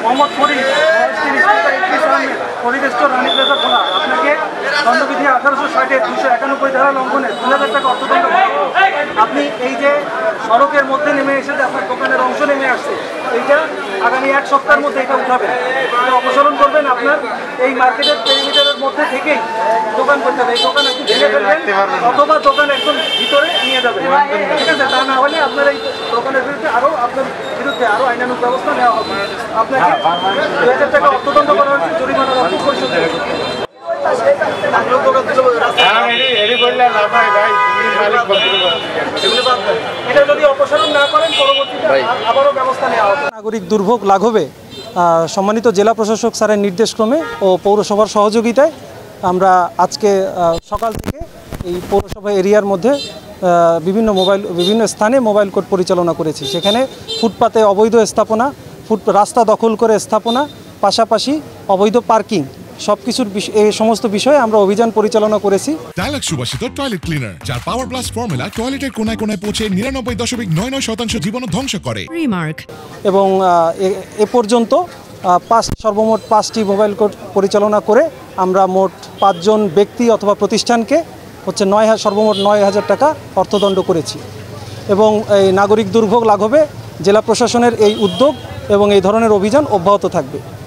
Mohammad Farid Farid store রানী plaza খোলা, আপনাকে দণ্ডবিধি 1860-এর 291 ধারা লঙ্ঘনে 2000 টাকা অর্থদণ্ড। আপনি এই যে সড়কের মধ্যে নেমে এসে যে আপনার দোকানের অংশ নেমে আসছে, এইটা আগামী 1 সপ্তাহের মধ্যে এটা উঠাবেন, এটা অপসারণ করবেন। আপনার এই মার্কেটের পেরিমিটারের মধ্যে থেকেই দোকান করতে হবে। এই দোকান একটু ভেঙে ফেলবেন অথবা দোকান একদম ভিতরে নিয়ে যাবেন, ঠিক আছে? তা না হলে আপনার এই দোকানের বিরুদ্ধে আরও আইনানুগ ব্যবস্থা নেওয়া হবে। আপনাকে 2000 টাকা অর্থদণ্ড করা হচ্ছে, জরিমানা রকম পরিশোধ করতে হবে। এটা যদি অপসারণ না করেন পরবর্তীতে আবারও ব্যবস্থা নেওয়া হবে। নাগরিক দুর্ভোগ লাঘবে সম্মানিত জেলা প্রশাসক স্যারের নির্দেশক্রমে ও পৌরসভার সহযোগিতায় আমরা আজকে সকাল থেকে এই পৌরসভা এরিয়ার মধ্যে বিভিন্ন স্থানে মোবাইল কোর্ট পরিচালনা করেছি। সেখানে ফুটপাতে অবৈধ স্থাপনা, রাস্তা দখল করে স্থাপনা, পাশাপাশি অবৈধ পার্কিং, এই সমস্ত বিষয়ে আমরা অভিযান পরিচালনা করেছি। ডায়ালগ সুবাসিত টয়লেট ক্লিনার, যার পাওয়ার প্লাস ফর্মুলা টয়লেটের কোনায় কোনায় পৌঁছে 99.99% জীবন ধ্বংস করে। এবং এ পর্যন্ত সর্বমোট 5টি মোবাইল কোর্ট পরিচালনা করে আমরা মোট 5 জন ব্যক্তি অথবা প্রতিষ্ঠানকে সর্বমোট 9000 টাকা অর্থদণ্ড করেছি। এবং এই নাগরিক দুর্ভোগ লাঘবে জেলা প্রশাসনের এই উদ্যোগ এবং এই ধরনের অভিযান অব্যাহত থাকবে।